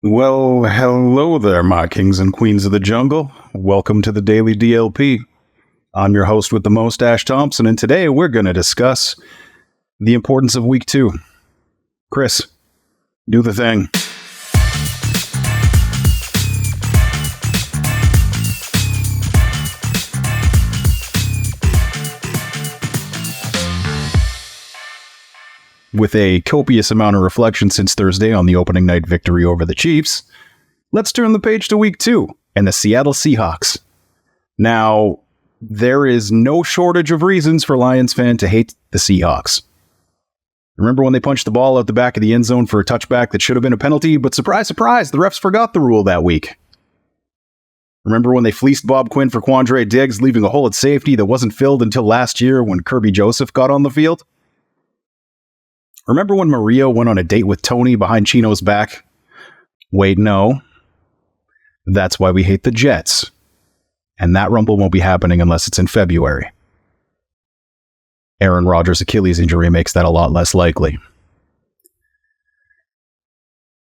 Well, hello there, my kings and queens of the jungle. Welcome to the Daily DLP. I'm your host with the most, Ash Thompson, and today we're going to discuss the importance of Week 2. Chris, do the thing. With a copious amount of reflection since Thursday on the opening night victory over the Chiefs, let's turn the page to Week 2 and the Seattle Seahawks. Now, there is no shortage of reasons for Lions fans to hate the Seahawks. Remember when they punched the ball out the back of the end zone for a touchback that should have been a penalty, but surprise, surprise, the refs forgot the rule that week. Remember when they fleeced Bob Quinn for Quandre Diggs, leaving a hole at safety that wasn't filled until last year when Kirby Joseph got on the field? Remember when Maria went on a date with Tony behind Chino's back? Wait, no. That's why we hate the Jets. And that rumble won't be happening unless it's in February. Aaron Rodgers' Achilles injury makes that a lot less likely.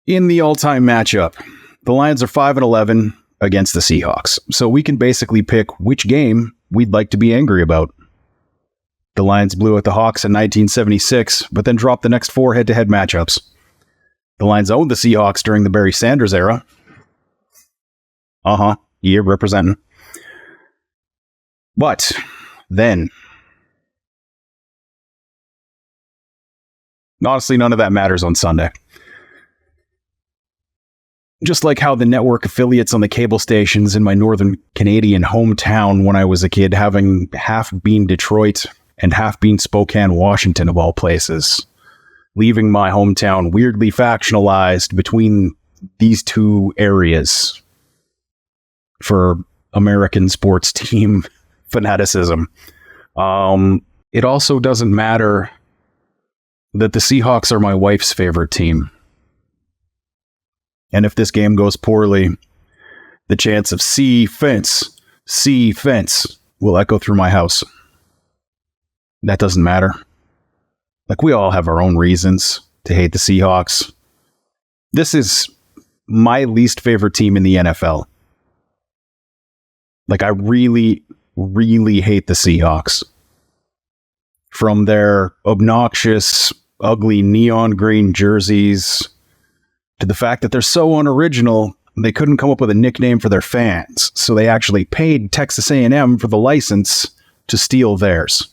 In the all-time matchup, the Lions are 5-11 against the Seahawks, so we can basically pick which game we'd like to be angry about. The Lions blew out the Hawks in 1976, but then dropped the next 4 head-to-head matchups. The Lions owned the Seahawks during the Barry Sanders era. Year representing. But then, honestly, none of that matters on Sunday. Just like how the network affiliates on the cable stations in my northern Canadian hometown when I was a kid, having half been Detroit and half been Spokane, Washington, of all places, leaving my hometown weirdly factionalized between these two areas for American sports team fanaticism. It also doesn't matter that the Seahawks are my wife's favorite team. And if this game goes poorly, the chants of "see fence" will echo through my house. That doesn't matter. Like, we all have our own reasons to hate the Seahawks. This is my least favorite team in the NFL. Like, I really, really hate the Seahawks. From their obnoxious, ugly neon green jerseys to the fact that they're so unoriginal, they couldn't come up with a nickname for their fans, so they actually paid Texas A&M for the license to steal theirs.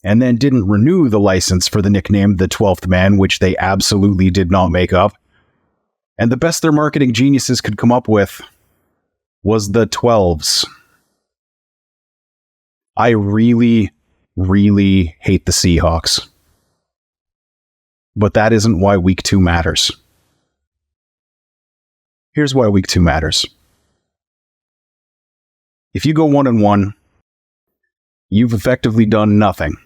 And then didn't renew the license for the nickname The 12th Man, which they absolutely did not make up. And the best their marketing geniuses could come up with was the 12s. I really, really hate the Seahawks. But that isn't why Week 2 matters. Here's why Week 2 matters. If you go 1-1, you've effectively done nothing.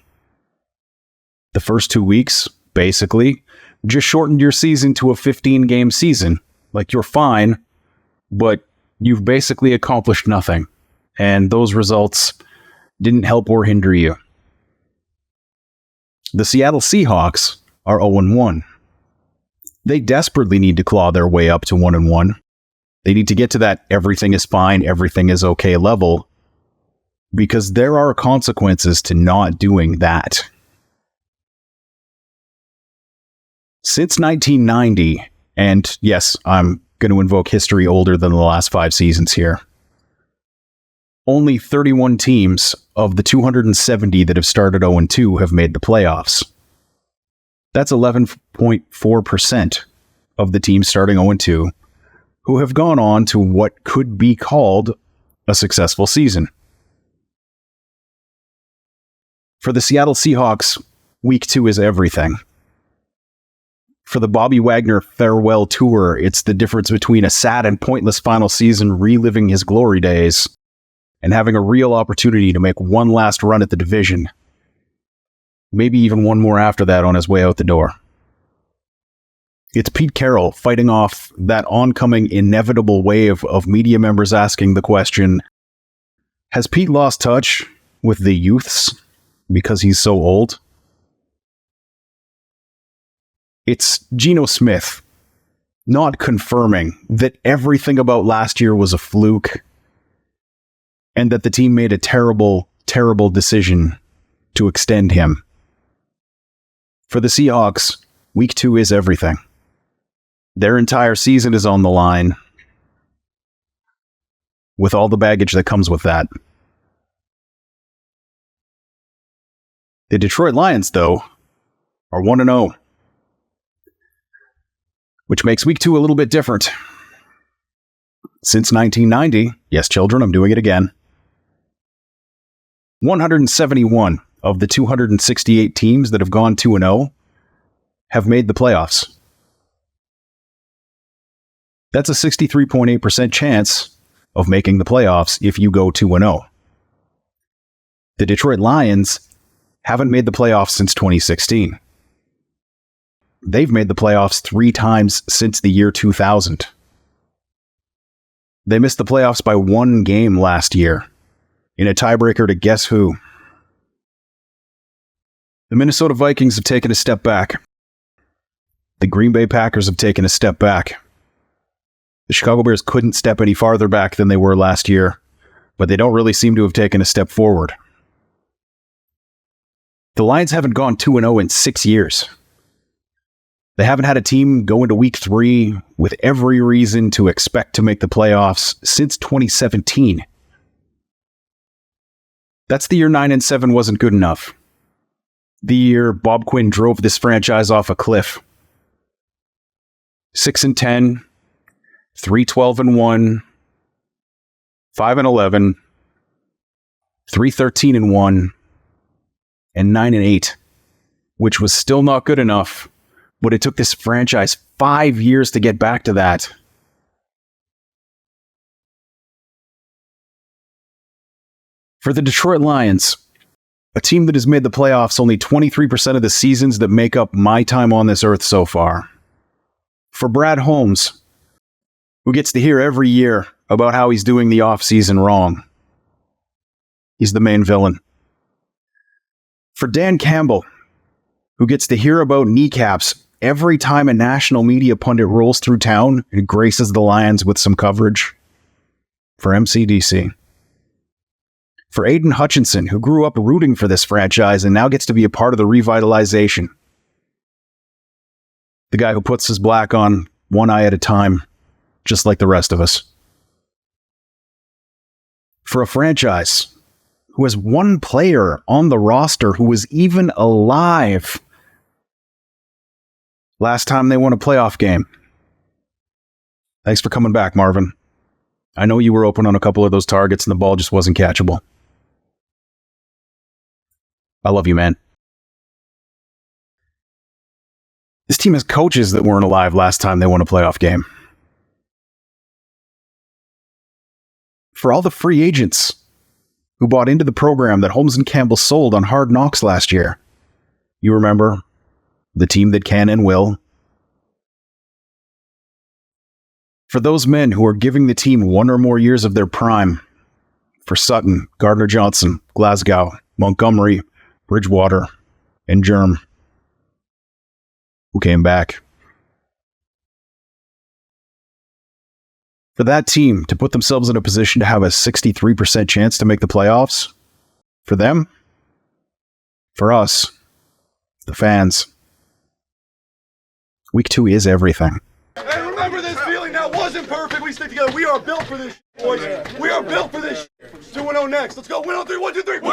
The first 2 weeks, basically, just shortened your season to a 15-game season. Like, you're fine, but you've basically accomplished nothing. And those results didn't help or hinder you. The Seattle Seahawks are 0-1. They desperately need to claw their way up to 1-1. They need to get to that everything is fine, everything is okay level, because there are consequences to not doing that. Since 1990, and yes, I'm going to invoke history older than the last 5 seasons here, only 31 teams of the 270 that have started 0-2 have made the playoffs. That's 11.4% of the teams starting 0-2 who have gone on to what could be called a successful season. For the Seattle Seahawks, Week 2 is everything. For the Bobby Wagner farewell tour, it's the difference between a sad and pointless final season reliving his glory days and having a real opportunity to make one last run at the division. Maybe even one more after that on his way out the door. It's Pete Carroll fighting off that oncoming inevitable wave of media members asking the question, has Pete lost touch with the youths because he's so old? It's Geno Smith not confirming that everything about last year was a fluke and that the team made a terrible, terrible decision to extend him. For the Seahawks, week 2 is everything. Their entire season is on the line, with all the baggage that comes with that. The Detroit Lions, though, are 1-0, which makes week 2 a little bit different. Since 1990, yes, children, I'm doing it again, 171 of the 268 teams that have gone 2-0 have made the playoffs. That's a 63.8% chance of making the playoffs if you go 2-0. The Detroit Lions haven't made the playoffs since 2016. They've made the playoffs 3 times since the year 2000. They missed the playoffs by 1 game last year, in a tiebreaker to guess who? The Minnesota Vikings have taken a step back. The Green Bay Packers have taken a step back. The Chicago Bears couldn't step any farther back than they were last year, but they don't really seem to have taken a step forward. The Lions haven't gone 2-0 in 6 years. They haven't had a team go into week 3 with every reason to expect to make the playoffs since 2017. That's the year 9-7 wasn't good enough. The year Bob Quinn drove this franchise off a cliff. 6-10, 3-12-1, 5-11, 3-13-1, and 9-8, which was still not good enough, but it took this franchise 5 years to get back to that. For the Detroit Lions, a team that has made the playoffs only 23% of the seasons that make up my time on this earth so far. For Brad Holmes, who gets to hear every year about how he's doing the offseason wrong. He's the main villain. For Dan Campbell, who gets to hear about kneecaps every time a national media pundit rolls through town and graces the Lions with some coverage. For MCDC. For Aiden Hutchinson, who grew up rooting for this franchise and now gets to be a part of the revitalization. The guy who puts his black on one eye at a time, just like the rest of us. For a franchise who has one player on the roster who was even alive last time they won a playoff game. Thanks for coming back, Marvin. I know you were open on a couple of those targets and the ball just wasn't catchable. I love you, man. This team has coaches that weren't alive last time they won a playoff game. For all the free agents who bought into the program that Holmes and Campbell sold on Hard Knocks last year. You remember? The team that can and will. For those men who are giving the team 1 or more years of their prime. For Sutton, Gardner-Johnson, Glasgow, Montgomery, Bridgewater, and Germ, who came back. For that team to put themselves in a position to have a 63% chance to make the playoffs, for them, for us, the fans, week 2 is everything. And remember this feeling that wasn't perfect. We stick together. We are built for this, boys. We are built for this. 2-0 next. Let's go. Win on 3. 1, 2, 3. Win!